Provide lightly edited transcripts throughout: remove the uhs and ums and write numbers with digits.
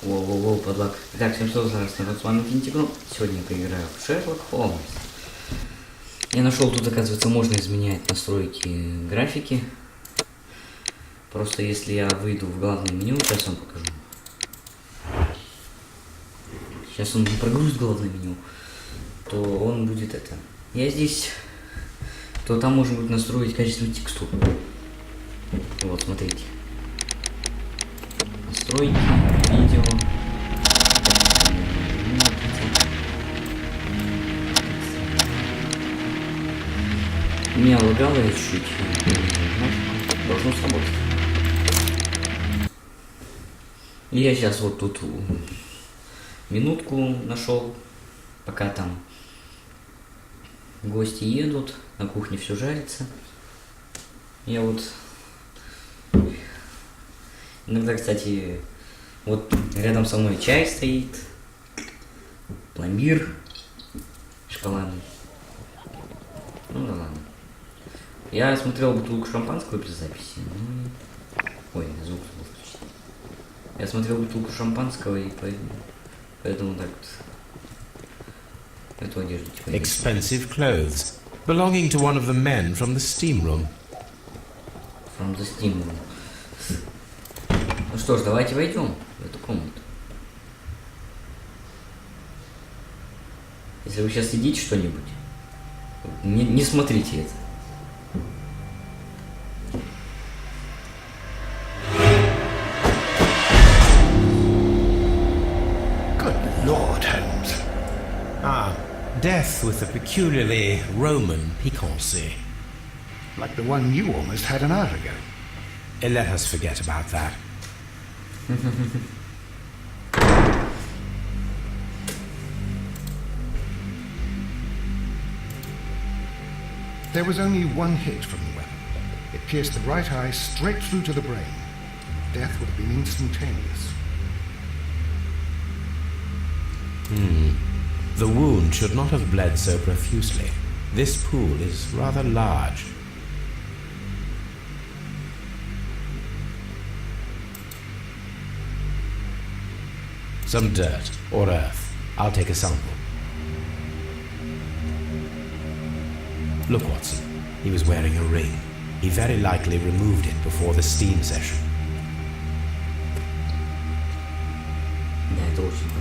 Воу-воу-воу, подлак. Итак, всем что за народ, с вами InfinityGrom. Сегодня я поиграю в Sherlock Holmes. Я нашел, тут, оказывается, можно изменять настройки графики. Просто если я выйду в главное меню, сейчас вам покажу. Сейчас он прогрузит главное меню, то он будет это. Я здесь, то там можно будет настроить качество текстур. Вот, смотрите. Настройки, видео. Меня лагало я чуть-чуть. Должно сработать. И я сейчас вот тут минутку нашел, пока там гости едут, на кухне все жарится. Я вот иногда, кстати, вот рядом со мной чай стоит, пломбир шоколадный. Ну да ладно. Я смотрел бутылку шампанского при записи. Ой, звук был включен. Я смотрел бутылку шампанского и поэтому так вот. Эту одежду типа. Expensive clothes, belonging to one of the men from the steam room. From the steam room. Ну что ж, давайте войдем в эту комнату. Если вы сейчас едите что-нибудь, не смотрите это. Good Lord, Holmes. Ah, death with a peculiarly Roman piquancy. Like the one you almost had an hour ago. Let us forget about that. There was only one hit from the weapon. It pierced the right eye straight through to the brain. Death would have been instantaneous. The wound should not have bled so profusely. This pool is rather large. Some dirt or earth. I'll take a sample. Look, Watson. He was wearing a ring. He very likely removed it before the steam session.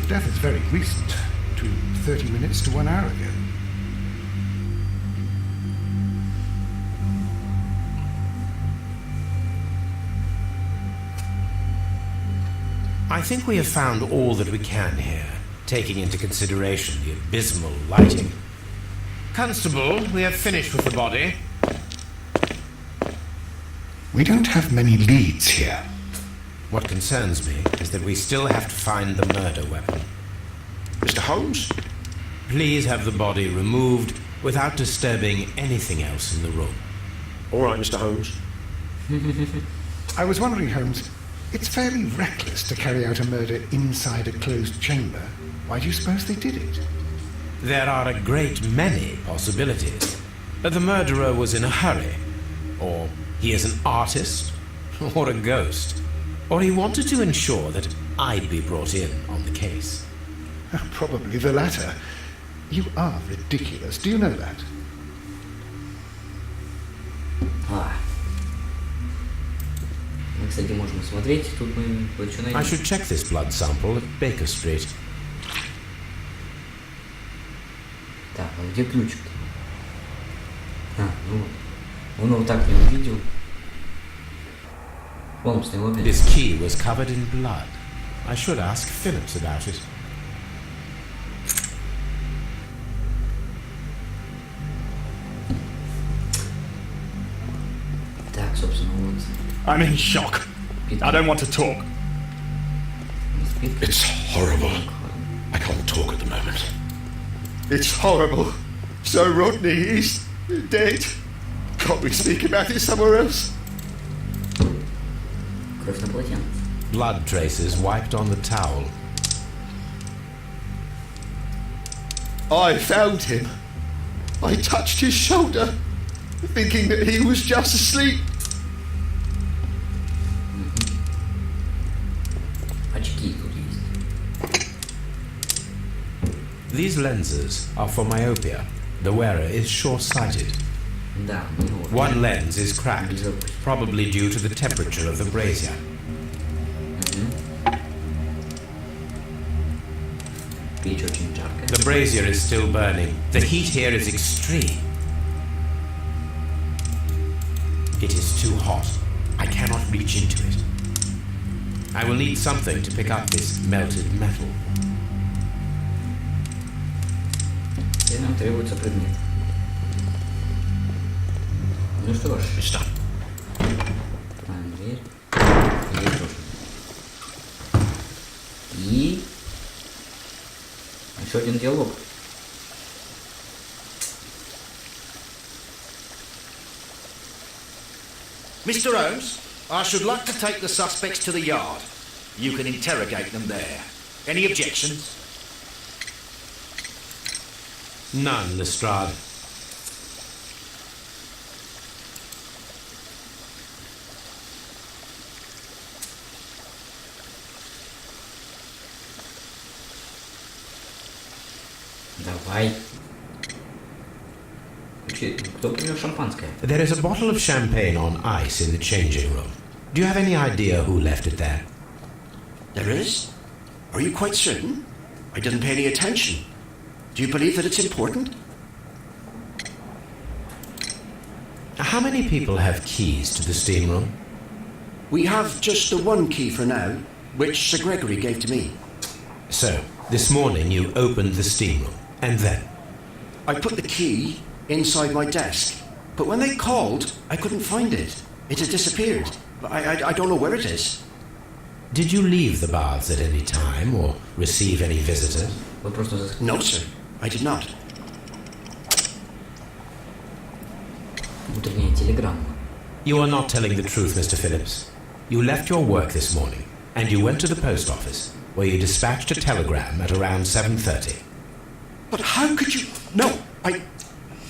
Death is very recent. Between 30 minutes to 1 hour ago. I think we have found all that we can here, taking into consideration the abysmal lighting. Constable, we have finished with the body. We don't have many leads here. What concerns me is that we still have to find the murder weapon. Mr. Holmes? Please have the body removed without disturbing anything else in the room. All right, Mr. Holmes. I was wondering, Holmes, it's fairly reckless to carry out a murder inside a closed chamber. Why do you suppose they did it? There are a great many possibilities. The murderer was in a hurry, or he is an artist, or a ghost, or he wanted to ensure that I'd be brought in on the case. Probably the latter. You are ridiculous. Do you know that? Кстати, можно смотреть, тут мы кое-что найдем. I should check this blood sample at Baker Street. Так, а где ключик-то? Ну вот. Он его так не увидел. Холмс не увидел. This key was covered in blood. I should ask Phillips about it. Так, собственно, вот. I'm in shock. I don't want to talk. It's horrible. I can't talk at the moment. It's horrible. So Rodney, he's dead. Can't we speak about it somewhere else? Кровь на полотенце. Blood traces wiped on the towel. I found him. I touched his shoulder, thinking that he was just asleep. Очки тут есть. These lenses are for myopia. The wearer is short-sighted. Да, ну вот. One lens is cracked, probably due to the temperature of the brazier. Печь очень жаркая. The brazier is still burning. The heat here is extreme. It is too hot. I cannot reach into it. I will need something to pick up this melted metal. И нам требуется предмет. Ну что ж. Mister. Открываем дверь. Есть тоже. И... еще один диалог. Mr. Holmes, I should like to take the suspects to the yard. You can interrogate them there. Any objections? None, Lestrade. Давай. Кто принес шампанское? There is a bottle of champagne on ice in the changing room. Do you have any idea who left it there? There is? Are you quite certain? I didn't pay any attention. Do you believe that it's important? How many people have keys to the steam room? We have just the one key for now, which Sir Gregory gave to me. So, this morning you opened the steam room, and then? I put the key inside my desk, but when they called, I couldn't find it. It had disappeared. I don't know where it is. Did you leave the baths at any time, or receive any visitors? Вот просто No, sir, I did not. утренняя телеграмма. You are not telling the truth, Mr. Phillips. You left your work this morning, and you went to the post office, where you dispatched a telegram at around 7:30. But how could you... No,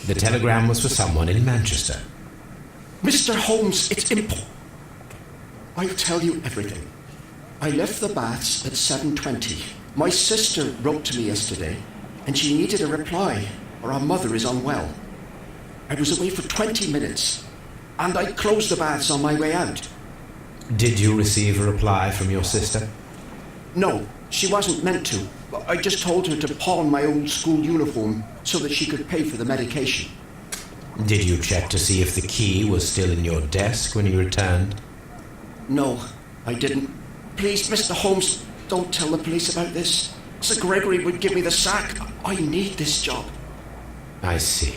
The telegram was for someone in Manchester. Mr. Holmes, it's impossible. I'll tell you everything. I left the baths at 7:20. My sister wrote to me yesterday, and she needed a reply, or our mother is unwell. I was away for 20 minutes, and I closed the baths on my way out. Did you receive a reply from your sister? No, she wasn't meant to. I just told her to pawn my old school uniform so that she could pay for the medication. Did you check to see if the key was still in your desk when you returned? No, I didn't. Please, Mr. Holmes, don't tell the police about this. Sir Gregory would give me the sack. I need this job. I see.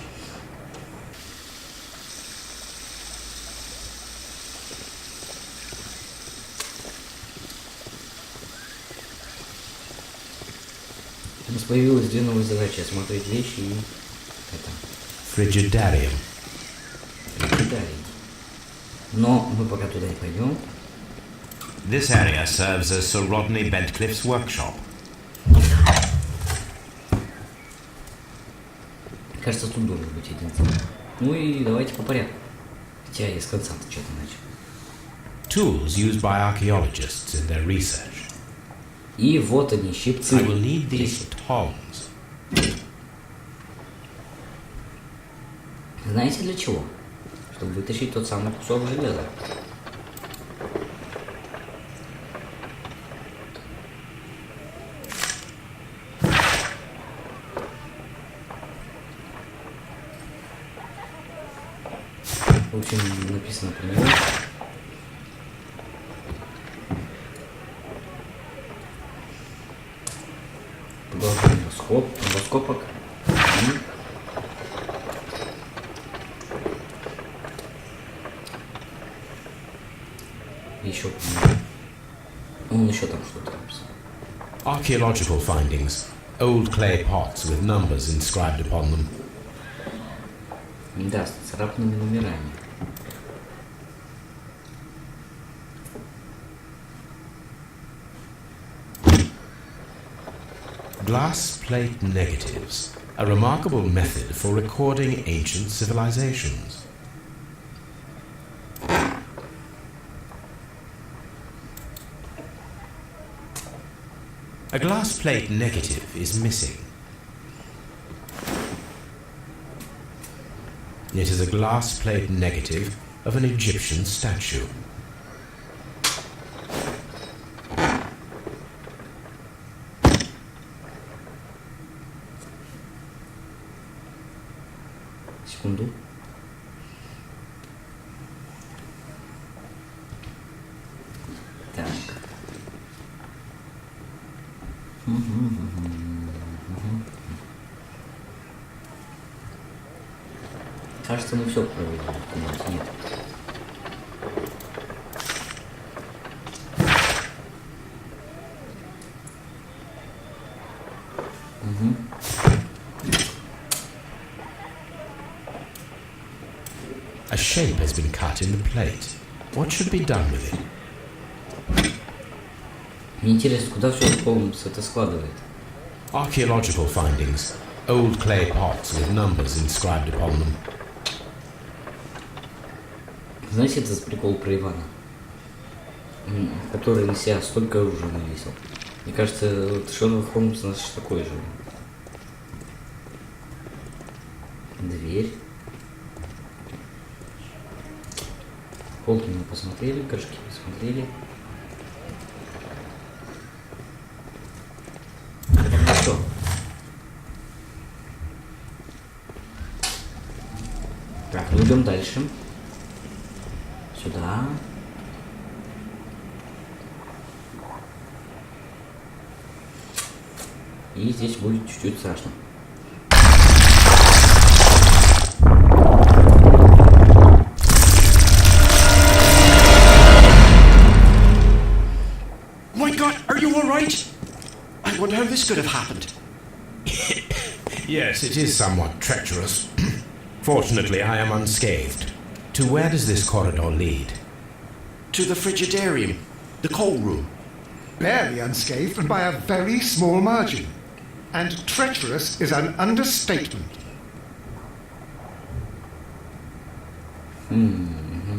У нас появилась две новые задачи: осмотреть вещи и это. Frigidarium. Фриджидарий. Но мы пока туда не пойдем. This area serves as Sir Rodney Bentcliffe's workshop. Кажется, тут должен быть один. Ну и давайте по порядку. Хотя я с конца-то что-то начал. Tools used by archaeologists in their research. И вот они, щипцы. I will need these tongs. Знаете для чего? Чтобы вытащить тот самый кусок железа. В общем, написано про него. Продолжение раскопок. И еще, он еще там что-то написал. Archaeological findings. Old clay pots with numbers inscribed upon them. Да, с царапанными номерами. Glass plate negatives. A remarkable method for recording ancient civilizations. A glass plate negative is missing. It is a glass plate negative of an Egyptian statue. Секунду. Так. Кажется, мы все провели. Нет. A shape has been cut in the plate. What should be done with it? Мне интересно, куда все Холмс это складывает? Archaeological findings. Old clay pots with numbers inscribed upon them. Знаете, этот прикол про Ивана, который на себя столько оружия навесил? Мне кажется, вот Шерлок Холмс у нас такой же. Дверь. Полки мы посмотрели, горшки посмотрели. Это хорошо. Так, ну идем дальше. Сюда. И здесь будет чуть-чуть страшно. My God, are you all right? I wonder how this could have happened. Yes, it is somewhat treacherous. Fortunately, I am unscathed. To where does this corridor lead? To the frigidarium, the coal room. Barely unscathed and by a very small margin. And treacherous is an understatement. Ну,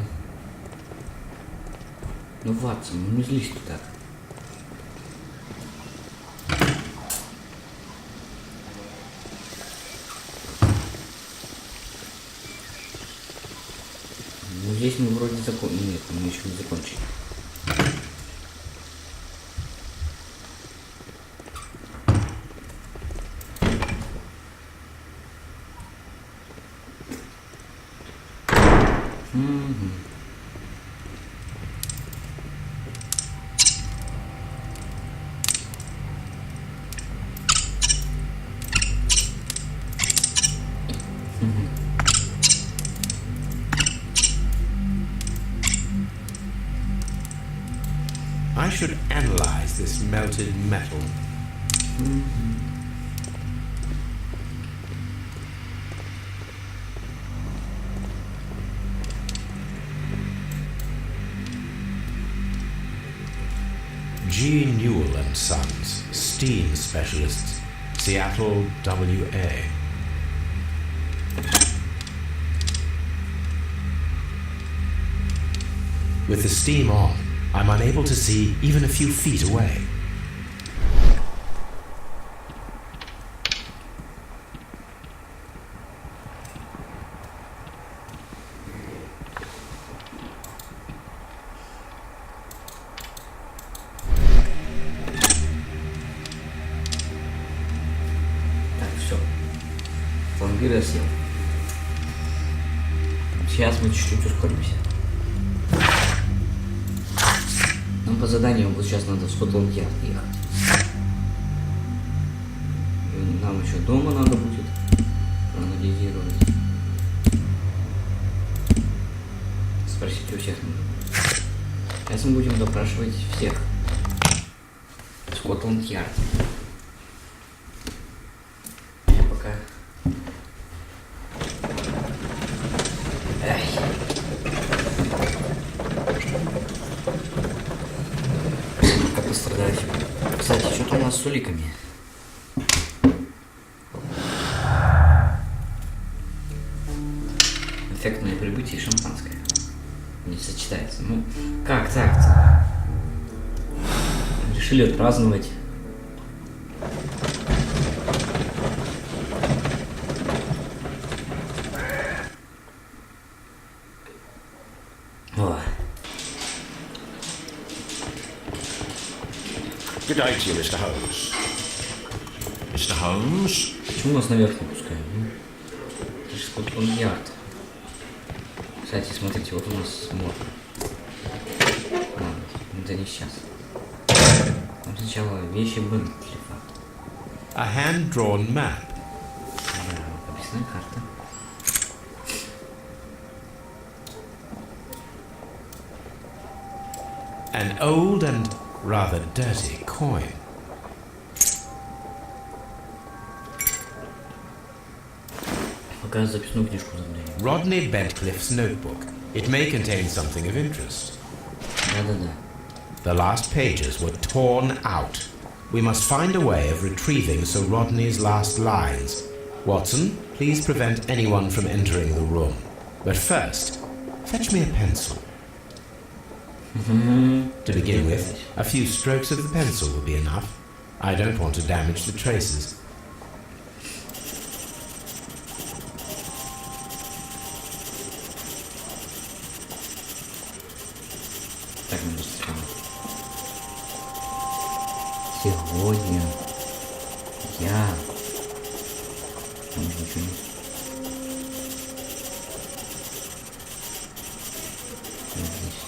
Ватсон, ну не злись ты так. Ну, здесь мы вроде закончили. Нет, мы еще не закончили. I should analyze this melted metal. G. Newell and Sons, steam specialists, Seattle, WA. With the steam on, I'm unable to see even a few feet away. Так, все. Пломбир сел. Сейчас мы чуть-чуть ускоримся. Нам по заданию вот сейчас надо в Скотланд-Ярд ехать. И нам еще дома надо будет проанализировать. Спросить у всех. Сейчас мы будем допрашивать всех. Скотланд-Ярд. Пока. Эй. Пострадать. Кстати, что-то у нас с уликами. Эффектное прибытие и шампанское. Не сочетается. Ну, как так-то? Решили отпраздновать. Good day to you, Mr. Holmes. Mr. Holmes? Почему нас наверх не пускают? Это же Скотланд-Ярд. Кстати, смотрите, вот у нас морг. Ладно, это не сейчас. Там сначала вещи Бентлифа. A hand-drawn map. Да, описная карта. An old and rather dirty coin. Показывает записную книжку за мной. Rodney Bentcliffe's notebook. It may contain something of interest. Да-да-да. The last pages were torn out. We must find a way of retrieving Sir Rodney's last lines. Watson, please prevent anyone from entering the room. But first, fetch me a pencil. To begin with, a few strokes of the pencil will be enough. I don't want to damage the traces. Так, надо сказать. Сегодня я... Там же ничего нет. Вот здесь.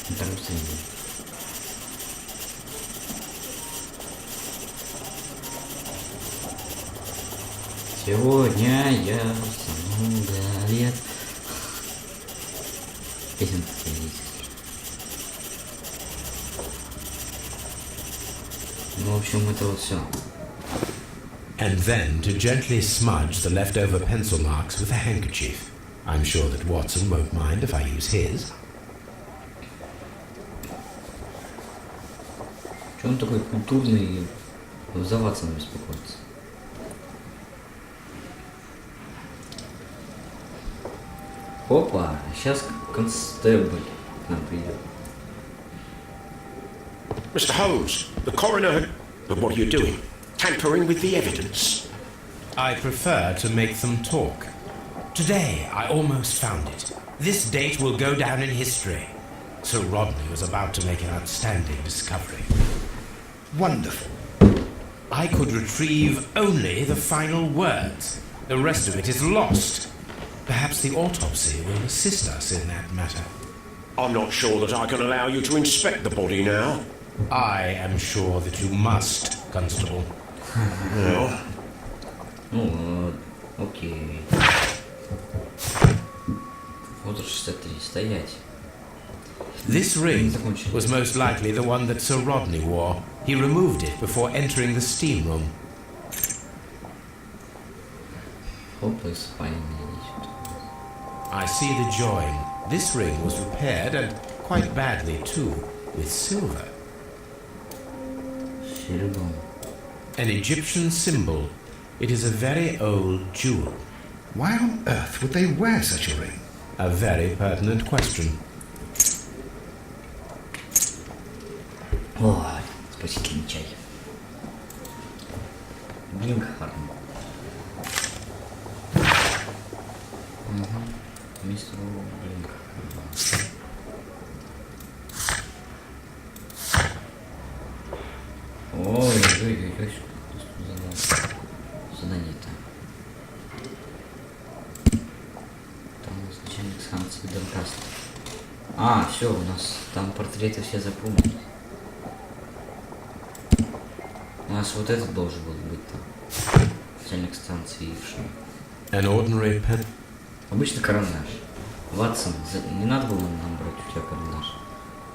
Ну, так быстрее будет. Сегодня я много лет. Песенка есть. Ну, в общем, это вот все. And then to gently smudge the leftover pencil marks with a handkerchief. I'm sure that Watson won't mind if I use his. Чё он такой культурный и за Ватсона беспокоится? Опа, сейчас констебль к нам придет. Mr. Holmes, the coroner... But what are you doing? Tampering with the evidence? I prefer to make them talk. Today, I almost found it. This date will go down in history. Sir Rodney was about to make an outstanding discovery. Wonderful. I could retrieve only the final words. The rest of it is lost. Perhaps the autopsy will assist us in that matter. I'm not sure that I can allow you to inspect the body now. I am sure that you must, Constable. Well, Ну, окей. Вот 63, стоять. This ring was most likely the one that Sir Rodney wore. He removed it before entering the steam room. Опа, и спальня. I see the join. This ring was repaired, and quite badly too, with silver. Серебром. An Egyptian symbol. It is a very old jewel. Why on earth would they wear such a ring? A very pertinent question. О, спасительный чай. Бингхарн. Мистер Бингхарн. Ой, задание-то. Там у нас начальник станции Донкаст. А, все, у нас там портреты все запомнились. У нас вот этот должен был быть там. Начальник станции Ившин. An ordinary pen. Обычно карандаш. Ватсон, не надо было нам брать у тебя карандаш.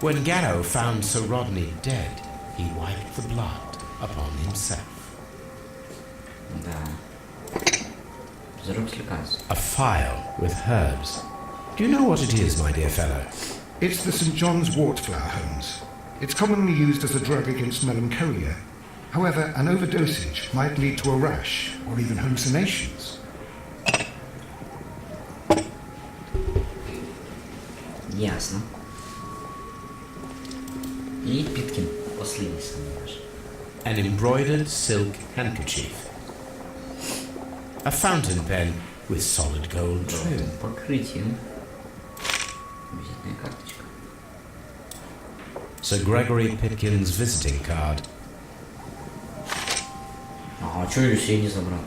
When Garrow found Sir Rodney dead, he wiped the blood upon himself. Да. Заруб лекарств. A file with herbs. Do you know what it is, my dear fellow? It's the St. John's wort flower, Holmes. It's commonly used as a drug against melancholia. However, an overdosage might lead to a rash or even hallucinations. Ясно. И Питкин, последний самый наш. An embroidered silk handkerchief. A fountain pen. with solid gold trim. Покрытием. Визитная карточка. Sir Gregory Pitkin's visiting card. А чё я себе не забрал?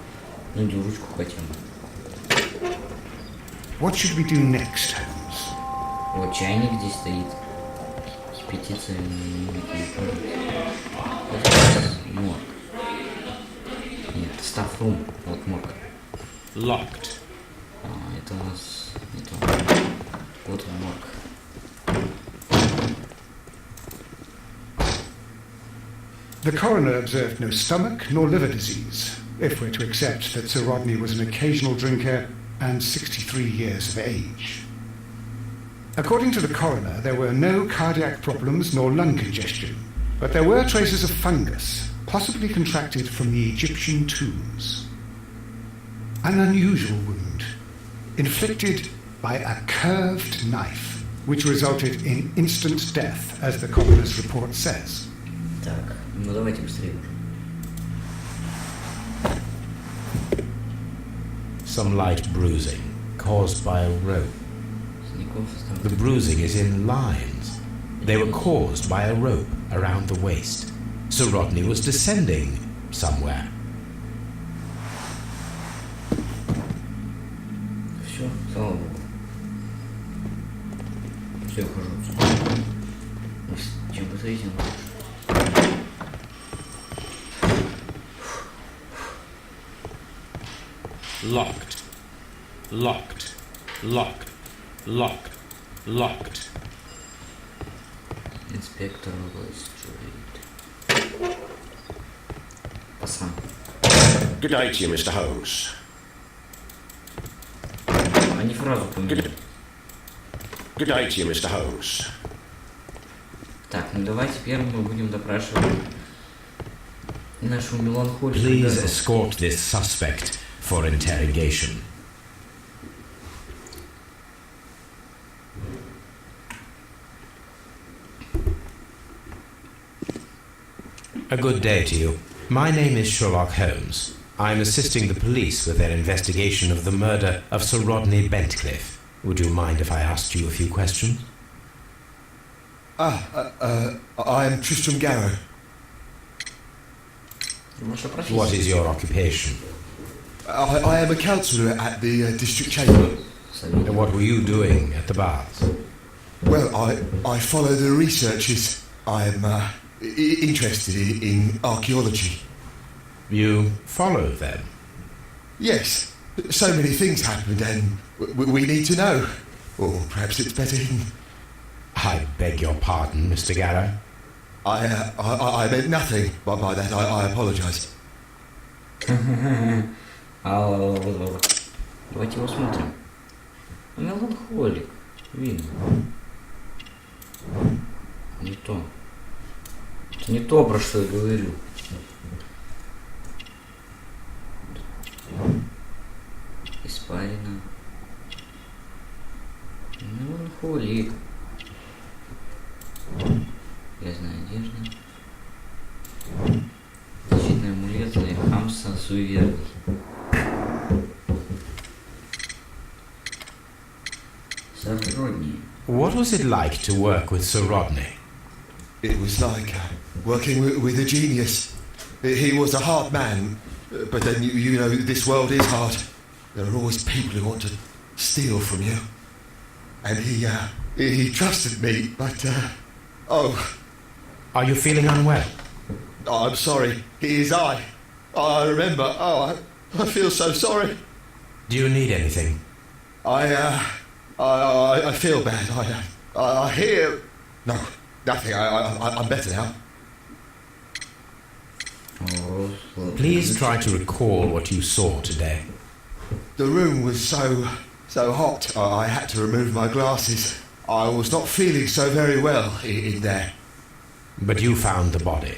Ну, иди ручку хотя бы. What should we do next, Holmes? Вот чайник здесь стоит. Кипятится морг. Нет, стафрум. Вот морг. Locked. А, это у нас... Это... Вот он морг. The coroner observed no stomach nor liver disease, if we're to accept that Sir Rodney was an occasional drinker and 63 years of age. According to the coroner, there were no cardiac problems nor lung congestion, but there were traces of fungus, possibly contracted from the Egyptian tombs. An unusual wound, inflicted by a curved knife, which resulted in instant death, as the coroner's report says. Так, ну давайте быстрее. Some light bruising caused by a rope. Синяков The bruising is in lines. They were caused by a rope around the waist. Sir Rodney was descending somewhere. Все, слава богу. Все, я ухожу отсюда. Чем быстрее, тем лучше. Locked. Locked. Locked. Locked. Locked. Инспектор Стрит. Пасан. Good day to you, Mr. Holmes. Они фразу поменяли. Good day to you, Mr. Holmes. Так, ну давайте первым мы будем допрашивать нашу меланхолию. Please escort this suspect for interrogation. A good day to you. My name is Sherlock Holmes. I'm assisting the police with their investigation of the murder of Sir Rodney Bentcliffe. Would you mind if I asked you a few questions? I am Tristram Garrow. Ваша профессия. What is your occupation? I am a councillor at the district chamber. And what were you doing at the baths? Well, I follow the researchers. I am interested in archaeology. You follow them? Yes, so many things happened and we need to know. Or perhaps it's better hidden. I beg your pardon, Mr. Garrow. I meant nothing by that. I apologise. Давайте его смотрим. Меланхолик. Видно. Не то. Это не то, про что я говорю. Испарина. Меланхолик. Грязная одежда. Защитный амулет для хамса суеверный. Сэр Родни. What was it like to work with Sir Rodney? It was like working with a genius. He was a hard man, but then you know this world is hard. There are always people who want to steal from you. And he trusted me, but Are you feeling unwell? I'm sorry. He is I remember. I feel so sorry. Do you need anything? I feel bad. I hear. No, nothing. I'm better now. Please try to recall what you saw today. The room was so hot. I had to remove my glasses. I was not feeling so very well in there. But you found the body.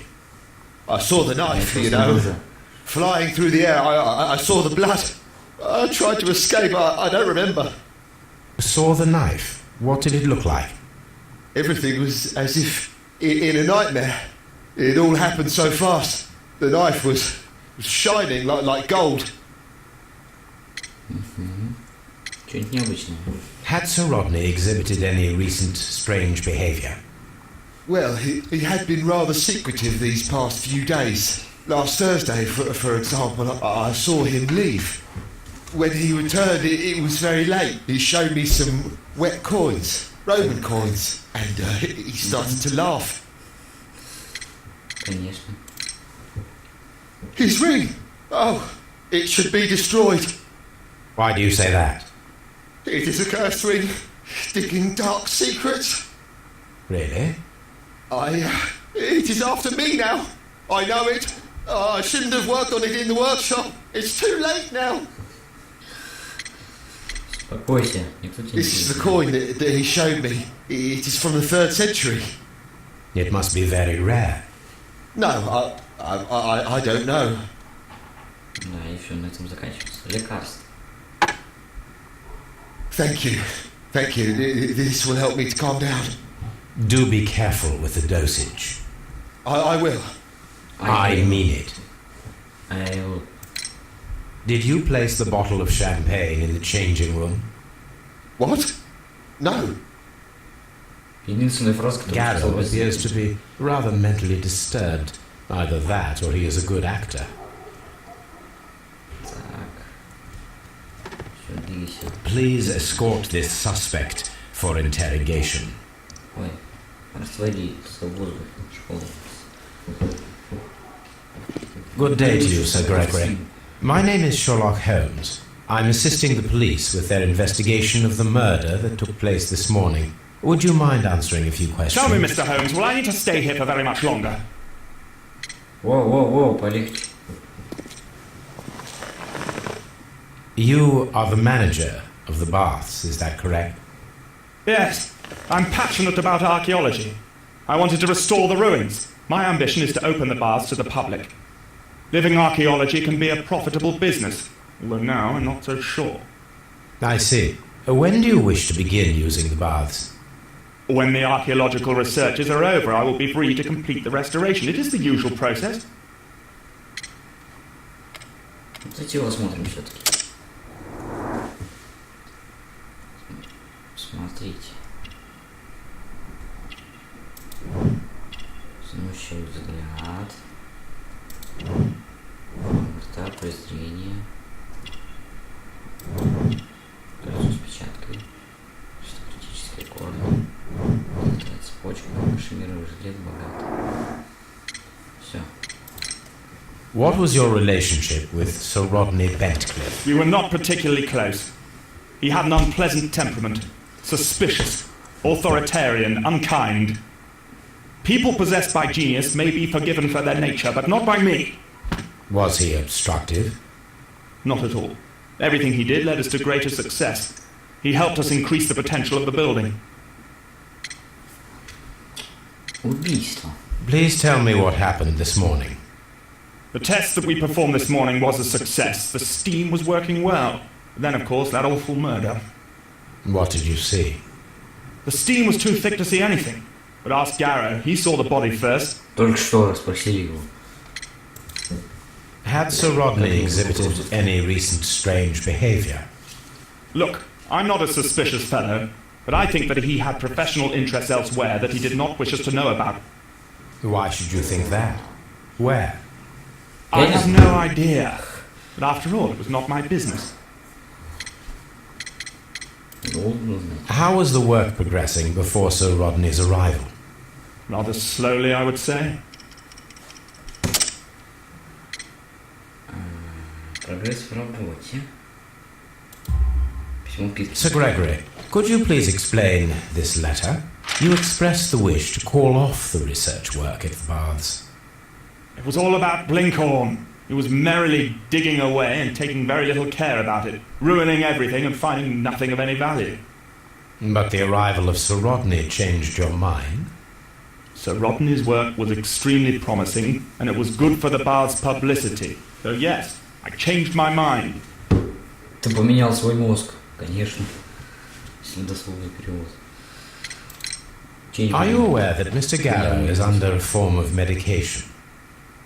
I saw the knife, you know, flying through the air. I saw the blood. I tried to escape. I don't remember. Saw the knife? What did it look like? Everything was as if in a nightmare. It all happened so fast. The knife was shining like gold. Mm-hmm. Что-нибудь необычное. Had Sir Rodney exhibited any recent strange behaviour? Well, he had been rather secretive these past few days. Last Thursday, for example, I saw him leave. When he returned, it was very late. He showed me some wet coins, Roman coins, and he started to laugh. Конечно. His ring! Oh, it should be destroyed. Why do you say that? It is a cursed ring, digging dark secrets. Really? It is after me now. I know it. I shouldn't have worked on it in the workshop. It's too late now. Успокойся, никто тебя не This is the слышит. coin that he showed me. It is from the 3rd century. It must be very rare. No, I don't know. Да, и все, на этом заканчивается. Лекарство. Thank you. Thank you. This will help me to calm down. Do be careful with the dosage. I will. I mean it. I will. Did you place the bottle of champagne in the changing room? What? No. Единственная фраза, которую сказал Garrow appears to be rather mentally disturbed. Either that or he is a good actor. Так. Все, двигайся. Please escort this suspect for interrogation. Ой, растворили с воздуха школы. Good day to you, Sir Gregory. My name is Sherlock Holmes. I'm assisting the police with their investigation of the murder that took place this morning. Would you mind answering a few questions? Tell me, Mr. Holmes, will I need to stay here for very much longer? Воу, полегче. You are the manager of the baths, is that correct? Yes, I'm passionate about archaeology. I wanted to restore the ruins. My ambition is to open the baths to the public. Living archaeology can be a profitable business, although now I'm not so sure. I see. When do you wish to begin using the baths? When the archaeological researches are over, I will be free to complete the restoration. It is the usual process. Давайте его осмотрим все-таки. Смотрите. Смущающий взгляд. Рта, презрение. Колесо с печаткой. Критические корни. Цепочка. Кашемировый жилет богат. Все. What was your relationship with Sir Rodney Bentcliffe? We were not particularly close. He had an unpleasant temperament, suspicious, authoritarian, unkind. People possessed by genius may be forgiven for their nature, but not by me. Was he obstructive? Not at all. Everything he did led us to greater success. He helped us increase the potential of the building. Убийство. Please tell me what happened this morning. The test that we performed this morning was a success. The steam was working well. Then, of course, that awful murder. What did you see? The steam was too thick to see anything. But ask Garrow. He saw the body first. Только что расспросили его. Had Sir Rodney exhibited any recent strange behaviour? Look, I'm not a suspicious fellow, but I think that he had professional interests elsewhere that he did not wish us to know about. Why should you think that? Where? I have no idea. But after all, it was not my business. How was the work progressing before Sir Rodney's arrival? Rather slowly, I would say. Прогресс в работе. Письмо Питера. Sir Gregory, could you please explain this letter? You expressed the wish to call off the research work at the baths. It was all about Blinkhorn. He was merrily digging away and taking very little care about it, ruining everything and finding nothing of any value. But the arrival of Sir Rodney changed your mind? Sir Rodney's work was extremely promising, and it was good for the bath's publicity. So yes, I changed my mind. Ты поменял свой мозг, конечно. Если дословный перевод. Are you aware that Mr. Garrow is under a form of medication?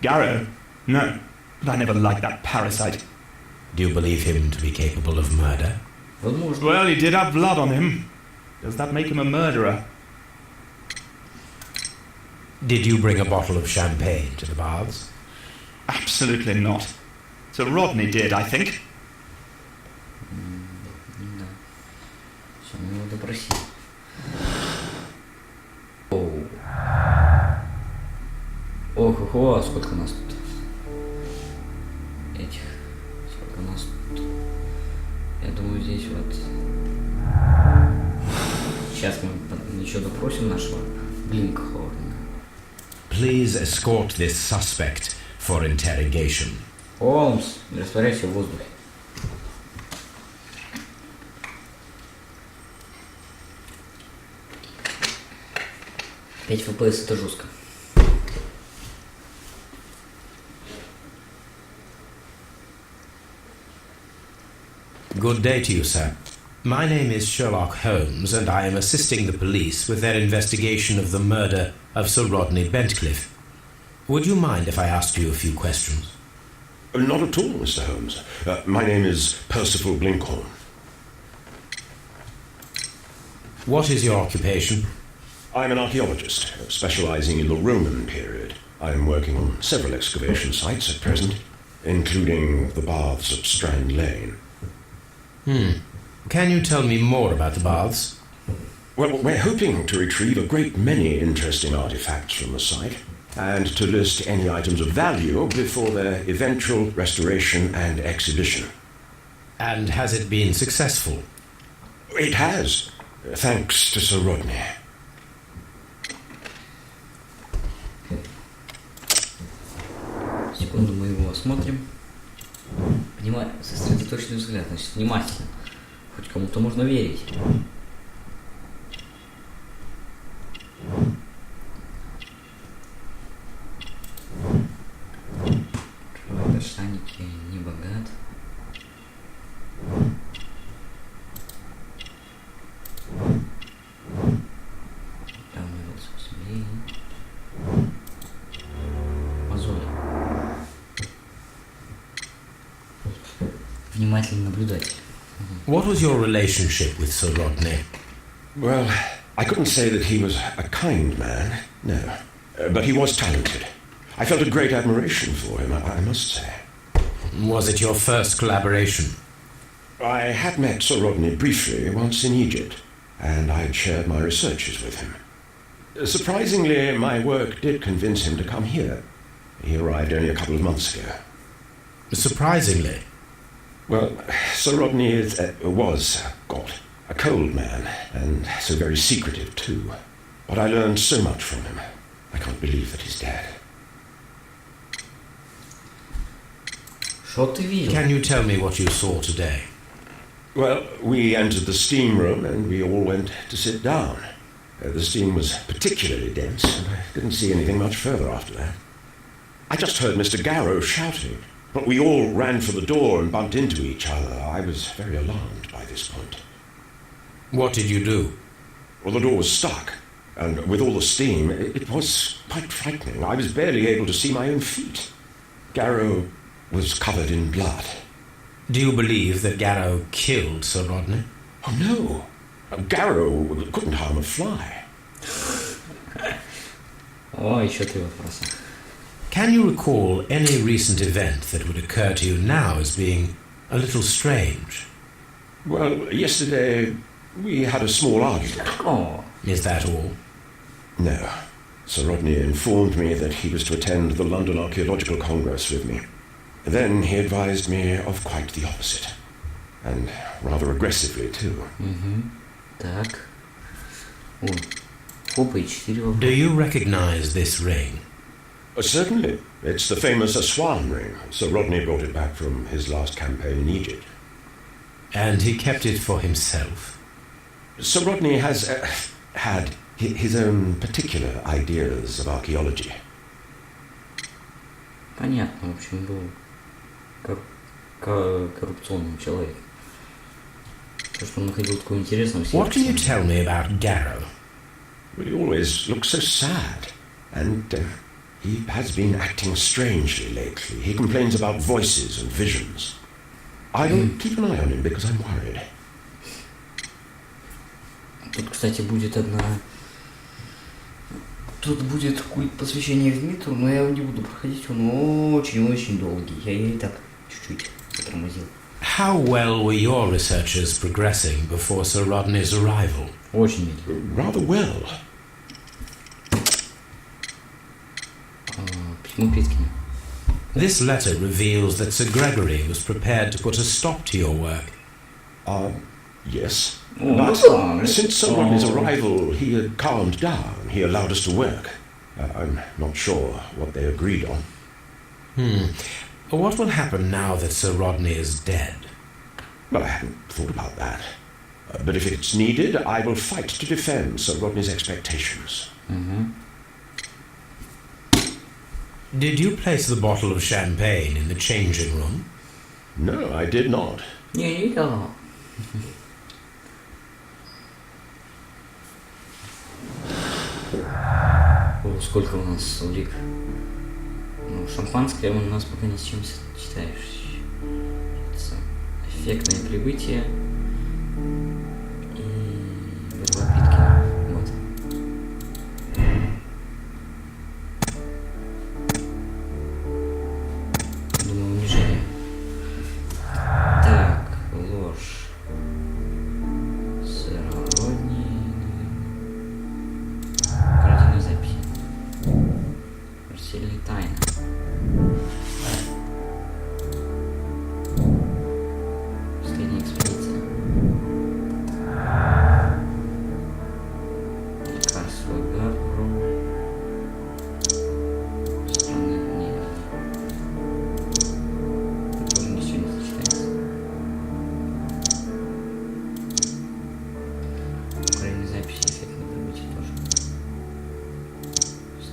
Garrow? No, but I never liked that parasite. Do you believe him to be capable of murder? Возможно. Well, he did have blood on him. Does that make him a murderer? Did you bring a bottle of champagne to the baths? Absolutely not. Sir Rodney did, I think. Да. Все, мы его допросили. Оу. Ох, сколько нас тут. Этих. Сколько нас тут. Я думаю, здесь вот. Сейчас мы еще допросим нашего Блинкхорна. Please escort this suspect for interrogation. Холмс, не растворяйся в воздухе. Пять FPS это жестко. Good day to you, sir. My name is Sherlock Holmes, and I am assisting the police with their investigation of the murder of Sir Rodney Bentcliffe. Would you mind if I asked you a few questions? Not at all, Mr. Holmes. My name is Percival Blinkhorn. What is your occupation? I'm an archaeologist, specializing in the Roman period. I'm working on several excavation sites at present, including the baths at Strand Lane. Can you tell me more about the baths? Well, we're hoping to retrieve a great many interesting artifacts from the site, and to list any items of value before their eventual restoration and exhibition. And has it been successful? It has, thanks to Sir Rodney. Секунду, мы его осмотрим. Сосредоточенный взгляд, значит, внимательно. Хоть кому-то можно верить. Открывает ошейники, не богат. Там вырвался к себе. Мозоли. Внимательный наблюдатель. What was your relationship with Sir Rodney? Well, I couldn't say that he was a kind man, no. But he was talented. I felt a great admiration for him, I must say. Was it your first collaboration? I had met Sir Rodney briefly once in Egypt, and I had shared my researches with him. Surprisingly, my work did convince him to come here. He arrived only a couple of months ago. Surprisingly? Well, Sir Rodney was a cold man, and so very secretive too. But I learned so much from him. I can't believe that he's dead. Что ты видел? Can you tell me what you saw today? Well, we entered the steam room and we all went to sit down. The steam was particularly dense, and I didn't see anything much further after that. I just heard Mr. Garrow shouting, but we all ran for the door and bumped into each other. I was very alarmed by this point. What did you do? Well, the door was stuck, and with all the steam, it was quite frightening. I was barely able to see my own feet. Garrow was covered in blood. Do you believe that Garrow killed Sir Rodney? Oh, no. Garrow couldn't harm a fly. О, еще три вопроса. Can you recall any recent event that would occur to you now as being a little strange? Well, yesterday we had a small argument. О, Is that all? No. Sir Rodney informed me that he was to attend the London Archaeological Congress with me. Then he advised me of quite the opposite. And rather aggressively, too. так. О, хопа и 4 вопроса. Do you recognize this ring? Certainly. It's the famous Aswan ring. Sir Rodney brought it back from his last campaign in Egypt. And he kept it for himself? Sir Rodney has had his own particular ideas of archaeology. Понятно, в общем, был коррупционным человеком. То, что он находил такое интересное, все. What can you tell me about Garrow? Well, he always looks so sad. And he has been acting strangely lately. He complains about voices and visions. I'll keep an eye on him because I'm worried. кстати, будет одна... Тут будет культ посвящения Дмитру, но я его не буду проходить, он очень-очень долгий. Я и так чуть-чуть затормозил. How well were your researchers progressing before Sir Rodney's arrival? Очень медленно. Rather well. Письмо Петкина. This letter reveals that Sir Gregory was prepared to put a stop to your work. Yes. Oh, But sorry. since Sir Rodney's arrival, he had calmed down. He allowed us to work. I'm not sure what they agreed on. What will happen now that Sir Rodney is dead? Well, I hadn't thought about that. But if it's needed, I will fight to defend Sir Rodney's expectations. Did you place the bottle of champagne in the changing room? No, I did not. Не видел. О, сколько у нас улик. Ну, шампанское у нас пока ни с чем сочетаешь. Эффектное прибытие и верба Питкина. Вот. Думаю, унижение. Так, ложь. Сэр Родни. Украденные записи. Смертельная тайна. Последняя экспедиция. Лекарство Габру. Странная книга. Тоже ничего не сочетается. Украденные записи, эффектное прибытие тоже.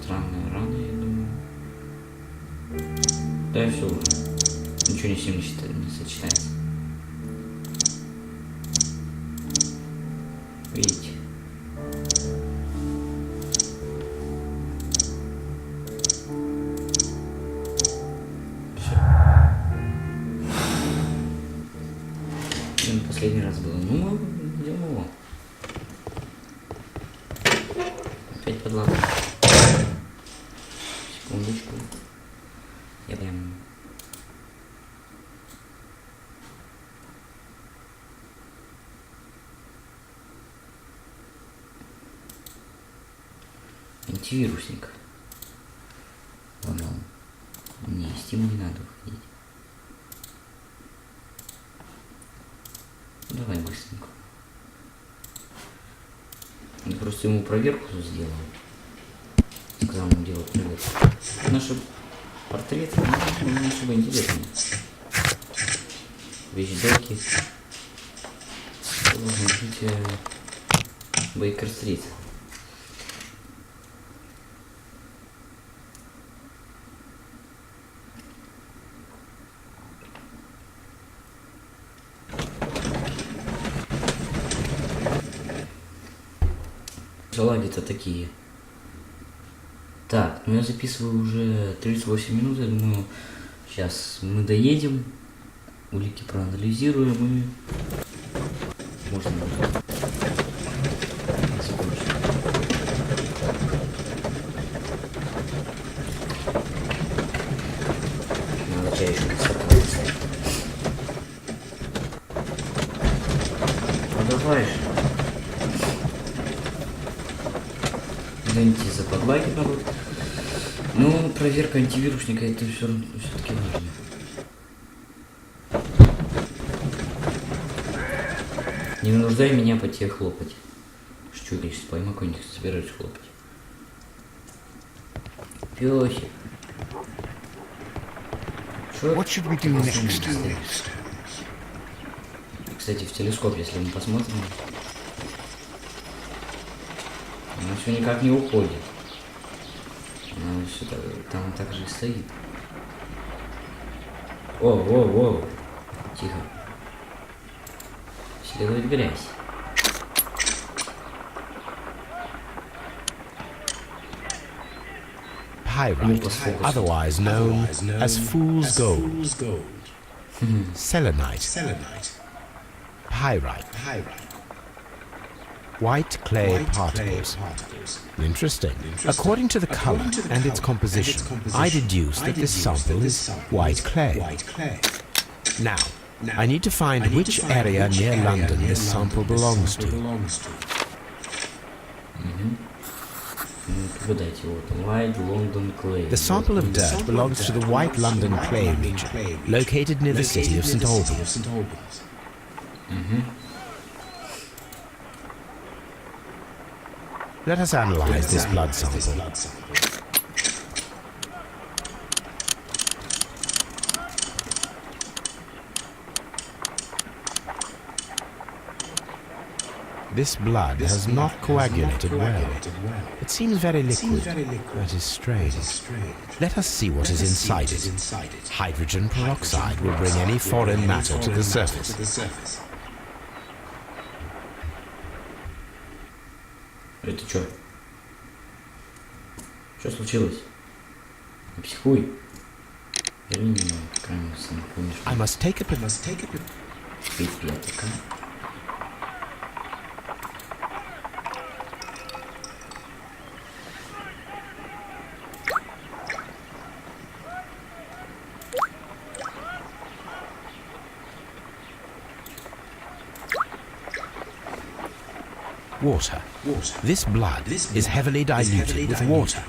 Странная рана, я думаю. Да, все уже. Ничего ни с чем не сочетается. Видите? Все. Последний раз было. Ну, мы идем его. Опять подлага. Секундочку. Я прям... Антивирусник. Вон он. Не, Steam не надо уходить. Давай быстренько. Я просто ему проверку сделал. Сказал ему делать проверку. Наши портреты не особо интересны. Вещдоки. Должен быть Бейкер-стрит. Салаги-то такие. Так, ну я записываю уже 38 минут, я думаю, сейчас мы доедем, улики проанализируем и можно закончить. Надо чай еще поставить. Ну давай же. Извините за подлаги, народ. Ну, проверка антивирусника, это все-таки важно. Не вынуждай меня по тебе хлопать. Что я сейчас пойму, какой-нибудь собираюсь хлопать. Пёсик. What should we do next? Кстати, в телескоп, если мы посмотрим, она все никак не уходит. Она все там так же и стоит. О. Тихо. Следует грязь. Pyrite, otherwise known as fool's gold. Selenite. Pyrite. white clay particles. Interesting. According to the color and its composition, I deduce that this sample is white clay. Now, I need to find which area near London this sample belongs to. The sample of dirt belongs to the White London Clay region, located near the city of St Albans. Let us analyze this blood sample. This blood has not coagulated well. It seems very liquid. That is strange. Let us see what is inside it. Hydrogen peroxide will bring any foreign matter to the surface. Это что? Что случилось? Не психуй. I must take a Пипетка. water. This blood is heavily diluted with water.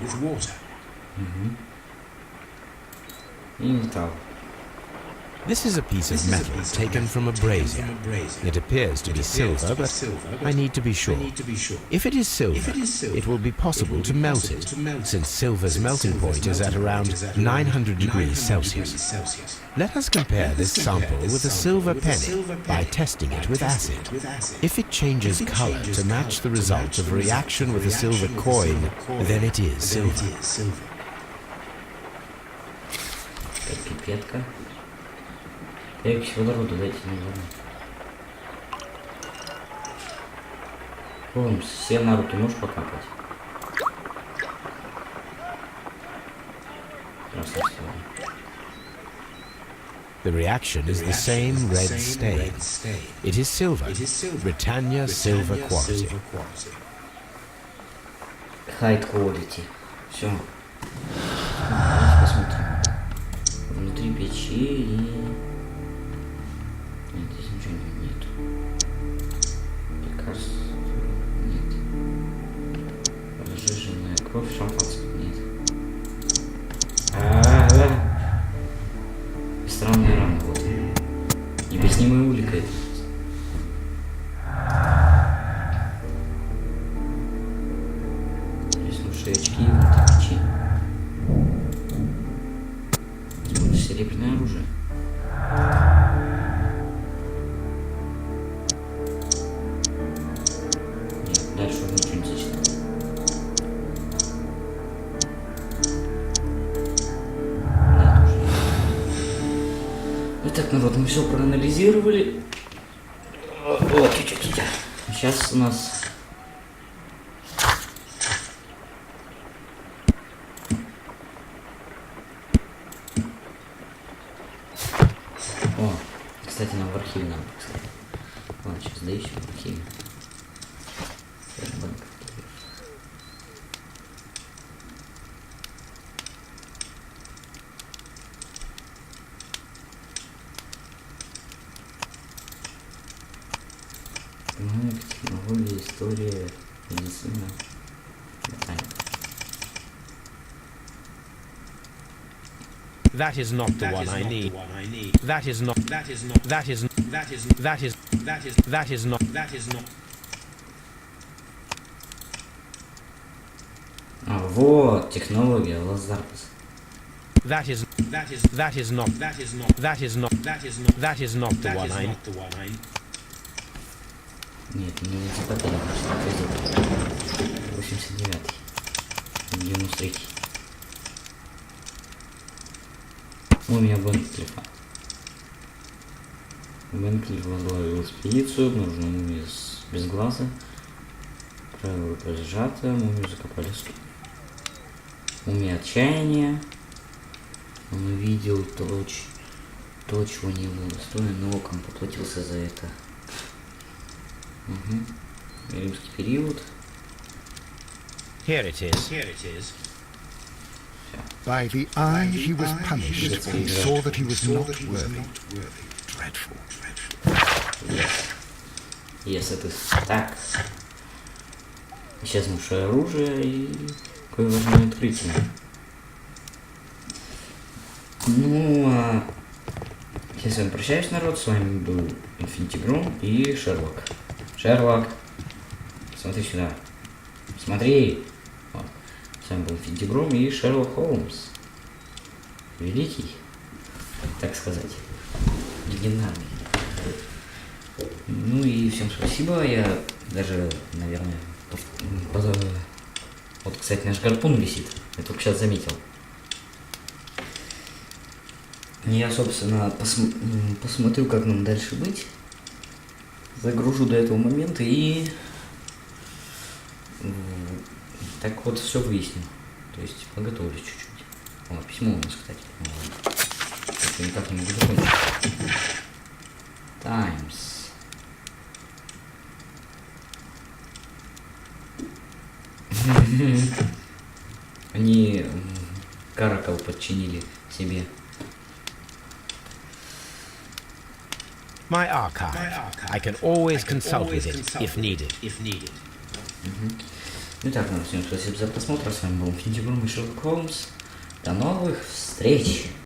This is a piece of metal taken from a brazier. It appears to be silver, but I need to be sure. If it is silver, it will be possible to melt it, since silver's melting point is at around 900 degrees Celsius. Let us compare this sample with a silver penny by testing it with acid. If it changes color to match the result of a reaction with a silver coin, then it is silver. Перекись водорода дайте мне воду. Холмс, все на руки можешь покапать? The reaction is the same red stain. It is silver, Britannia silver quality. High quality. Все. Давайте посмотрим. Внутри печи и... Нет, здесь ничего нету. Лекарств нет. Разжиженная кровь, шампанского нет. Странная рана, вот. Необъяснимая улика это. Здесь лучше очки и вот печи. Смотришь, серебряное оружие. Нет, дальше уже ничего не зачитать. Да, тоже. Итак, народ, мы все проанализировали. Вот, чуть-чуть. Сейчас у нас... О, кстати, нам в архиве надо, кстати. Ладно, сейчас да еще в архиве. Технология, история, медицина, ботаника. That is not the one I need. That is not. That is not. А вот технология Лазарпас. That is not the one I need. Нет, не западали, 89-й. 93-й. У меня Бенкли телефон. Бенкли возглавил экспедицию, обнаружена мумия без глаза. Правая рука сжата, мумию закопали в стул. Мумия отчаяния. Он увидел то, чего не было достоин, но оком поплатился за это. Угу. римский период. Here it is. Here it is. By the eye he was punished, for he saw that he was not worthy. Dreadful. Yes, это так. Исчезнувшее оружие и какое важное открытие. Ну, а я с вами прощаюсь, народ. С вами был InfinityGrom и Шерлок. Шерлок, смотри сюда. Смотри. Вот. С вами был InfinityGrom и Шерлок Холмс. Великий, так сказать. Легендарный. Ну и всем спасибо. Я даже, наверное, вот, кстати, наш гарпун висит. Я только сейчас заметил. Я, собственно, посмотрю, как нам дальше быть. Загружу до этого момента и так вот все выясню. То есть подготовлю чуть-чуть. О, письмо у нас, кстати. Я никак не могу закончить. Times. Они каракал подчинили себе. My archive. I can always consult with it if needed. Итак, всем спасибо за просмотр. С вами был InfinityGrom и Sherlock Holmes. До новых встреч!